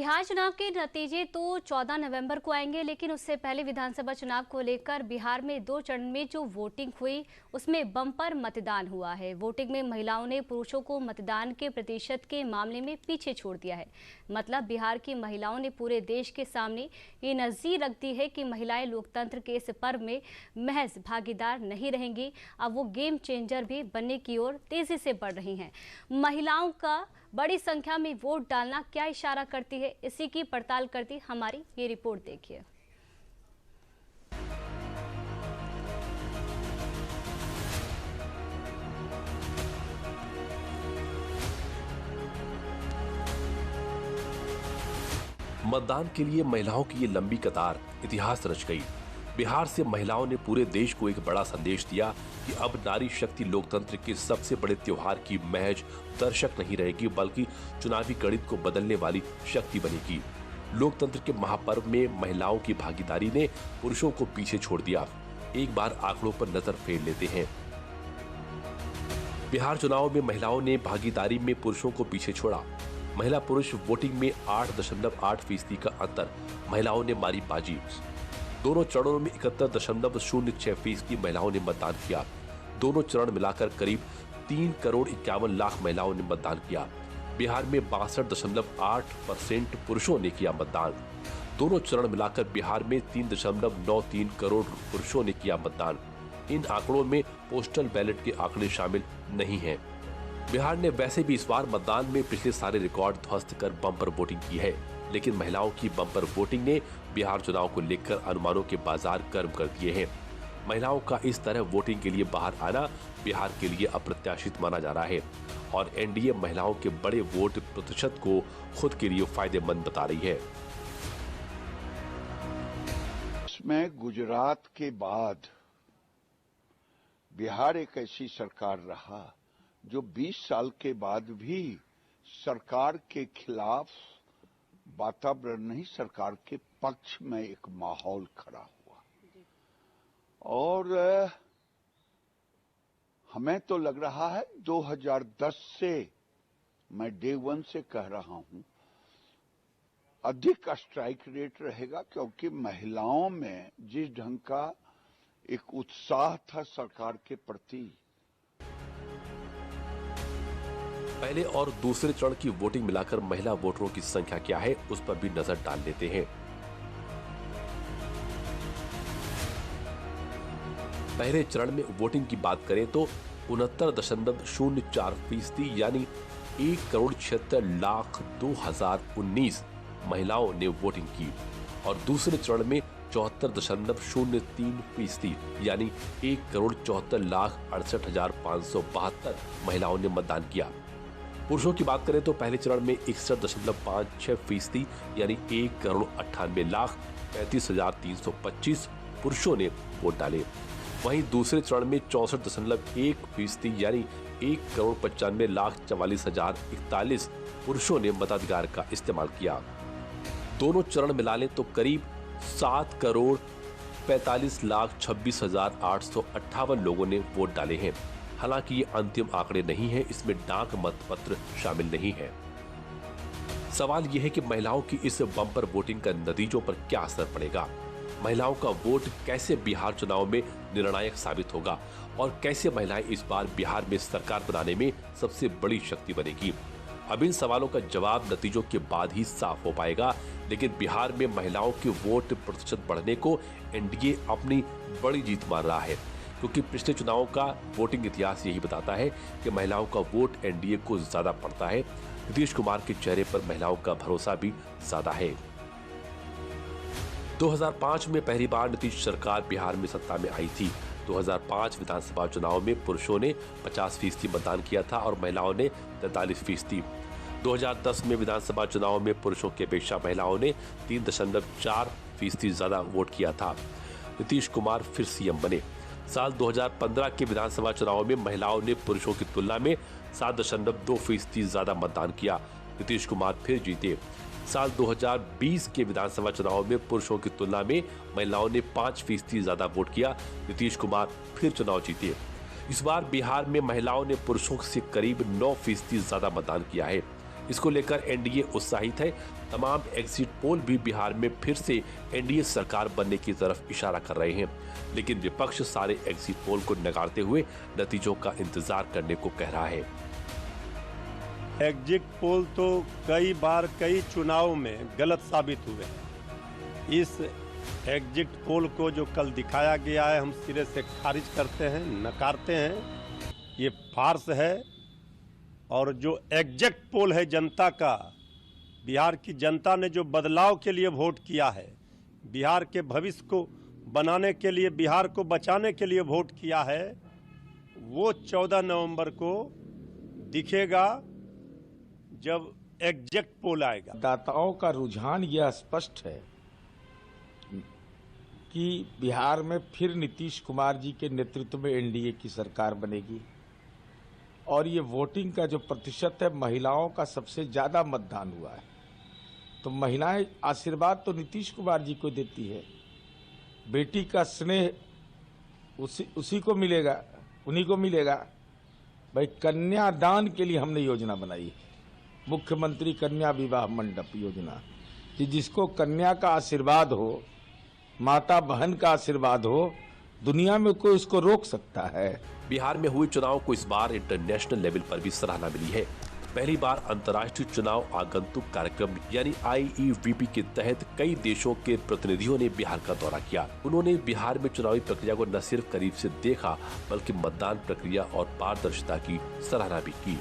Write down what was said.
बिहार चुनाव के नतीजे तो 14 नवंबर को आएंगे, लेकिन उससे पहले विधानसभा चुनाव को लेकर बिहार में 2 चरण में जो वोटिंग हुई उसमें बम्पर मतदान हुआ है। वोटिंग में महिलाओं ने पुरुषों को मतदान के प्रतिशत के मामले में पीछे छोड़ दिया है। मतलब बिहार की महिलाओं ने पूरे देश के सामने ये नज़ीर रख दी है कि महिलाएं लोकतंत्र के इस पर्व में महज भागीदार नहीं रहेंगी, अब वो गेम चेंजर भी बनने की ओर तेजी से बढ़ रही हैं। महिलाओं का बड़ी संख्या में वोट डालना क्या इशारा करती है, इसी की पड़ताल करती हमारी ये रिपोर्ट देखिए। मतदान के लिए महिलाओं की ये लंबी कतार इतिहास रच गई। बिहार से महिलाओं ने पूरे देश को एक बड़ा संदेश दिया कि अब नारी शक्ति लोकतंत्र के सबसे बड़े त्योहार की महज दर्शक नहीं रहेगी, बल्कि चुनावी गणित को बदलने वाली शक्ति बनेगी। लोकतंत्र के महापर्व में महिलाओं की भागीदारी ने पुरुषों को पीछे छोड़ दिया। एक बार आंकड़ों पर नजर फेर लेते हैं। बिहार चुनाव में महिलाओं ने भागीदारी में पुरुषों को पीछे छोड़ा। महिला पुरुष वोटिंग में 8.8% का अंतर महिलाओं ने मारी बाजी। दोनों चरणों में 71.06% महिलाओं ने मतदान किया। दोनों चरण मिलाकर करीब 3,51,00,000 महिलाओं ने मतदान किया। बिहार में 62.8% पुरुषों ने किया मतदान। दोनों चरण मिलाकर बिहार में 3.93 करोड़ पुरुषों ने किया मतदान। इन आंकड़ों में पोस्टल बैलेट के आंकड़े शामिल नहीं हैं। बिहार ने वैसे भी इस बार मतदान में पिछले सारे रिकॉर्ड ध्वस्त कर बम्पर वोटिंग की है, लेकिन महिलाओं की बम्पर वोटिंग ने बिहार चुनाव को लेकर अनुमानों के बाजार गर्म कर दिए हैं। महिलाओं का इस तरह वोटिंग के लिए बाहर आना बिहार के लिए अप्रत्याशित माना जा रहा है और एनडीए महिलाओं के बड़े वोट प्रतिशत को खुद के लिए फायदेमंद बता रही है। इसमें गुजरात के बाद बिहार एक ऐसी सरकार रहा जो 20 साल के बाद भी सरकार के खिलाफ वातावरण नहीं, सरकार के पक्ष में एक माहौल खड़ा हुआ। और हमें तो लग रहा है 2010 से, मैं डे 1 से कह रहा हूं, अधिक स्ट्राइक रेट रहेगा, क्योंकि महिलाओं में जिस ढंग का एक उत्साह था सरकार के प्रति। पहले और दूसरे चरण की वोटिंग मिलाकर महिला वोटरों की संख्या क्या है, उस पर भी नजर डाल लेते हैं। पहले चरण में वोटिंग की बात करें तो 69.04% यानी 1,76,02,019 महिलाओं ने वोटिंग की और दूसरे चरण में 74.03% यानी 1,74,68,572 महिलाओं ने मतदान किया। पुरुषों की बात करें तो पहले चरण में 61.56% यानी 1,98,35,325 पुरुषों ने वोट डाले। वहीं दूसरे चरण में 64.1% यानी 1,95,44,041 पुरुषों ने मताधिकार का इस्तेमाल किया। दोनों चरण मिला लें तो करीब 7,45,26,858 लोगों ने वोट डाले हैं। हालांकि ये अंतिम आंकड़े नहीं हैं, इसमें डाक मतपत्र शामिल नहीं है। सवाल यह है कि महिलाओं की इस बम्पर वोटिंग का नतीजों पर क्या असर पड़ेगा। महिलाओं का वोट कैसे बिहार चुनाव में निर्णायक साबित होगा और कैसे महिलाएं इस बार बिहार में सरकार बनाने में सबसे बड़ी शक्ति बनेगी। अब इन सवालों का जवाब नतीजों के बाद ही साफ हो पाएगा, लेकिन बिहार में महिलाओं के वोट प्रतिशत बढ़ने को एनडीए अपनी बड़ी जीत मान रहा है, क्योंकि पिछले चुनावों का वोटिंग इतिहास यही बताता है कि महिलाओं का वोट एनडीए को ज्यादा पड़ता है। नीतीश कुमार के चेहरे पर महिलाओं का भरोसा भी ज्यादा है। 2005 में पहली बार नीतीश सरकार बिहार में सत्ता में आई थी। 2005 विधानसभा चुनाव में पुरुषों ने 50% मतदान किया था और महिलाओं ने 43%। 2010 में विधानसभा चुनाव में पुरुषों की अपेक्षा महिलाओं ने 3.4% ज्यादा वोट किया था। नीतीश कुमार फिर सीएम बने। साल 2015 के विधानसभा चुनाव में महिलाओं ने पुरुषों की तुलना में 7.2% ज्यादा मतदान किया। नीतीश कुमार फिर जीते। साल 2020 के विधानसभा चुनाव में पुरुषों की तुलना में महिलाओं ने 5% ज्यादा वोट किया। नीतीश कुमार फिर चुनाव जीते। इस बार बिहार में महिलाओं ने पुरुषों से करीब 9% ज्यादा मतदान किया है। इसको लेकर एनडीए उत्साहित है। तमाम एग्जिट पोल भी बिहार में फिर से एनडीए सरकार बनने की तरफ इशारा कर रहे हैं, लेकिन विपक्ष सारे एग्जिट पोल को नकारते हुए नतीजों का इंतजार करने को कह रहा है। एग्जिट पोल तो कई बार कई चुनाव में गलत साबित हुए हैं। इस एग्जिट पोल को जो कल दिखाया गया है, हम सिरे से खारिज करते हैं, नकारते हैं। ये फार्स है। और जो एग्जिट पोल है जनता का, बिहार की जनता ने जो बदलाव के लिए वोट किया है, बिहार के भविष्य को बनाने के लिए, बिहार को बचाने के लिए वोट किया है, वो 14 नवंबर को दिखेगा जब एग्जिट पोल आएगा। दाताओं का रुझान यह स्पष्ट है कि बिहार में फिर नीतीश कुमार जी के नेतृत्व में एनडीए की सरकार बनेगी और ये वोटिंग का जो प्रतिशत है, महिलाओं का सबसे ज्यादा मतदान हुआ है। तो महिलाएं आशीर्वाद तो नीतीश कुमार जी को देती है। बेटी का स्नेह उसी को मिलेगा, उन्हीं को मिलेगा। भाई कन्यादान के लिए हमने योजना बनाई है, मुख्यमंत्री कन्या विवाह मंडप योजना, कि जिसको कन्या का आशीर्वाद हो, माता बहन का आशीर्वाद हो, दुनिया में कोई उसको रोक सकता है। बिहार में हुए चुनाव को इस बार इंटरनेशनल लेवल पर भी सराहना मिली है। पहली बार अंतर्राष्ट्रीय चुनाव आगंतुक कार्यक्रम यानी IEVP के तहत कई देशों के प्रतिनिधियों ने बिहार का दौरा किया। उन्होंने बिहार में चुनावी प्रक्रिया को न सिर्फ करीब से देखा, बल्कि मतदान प्रक्रिया और पारदर्शिता की सराहना भी की।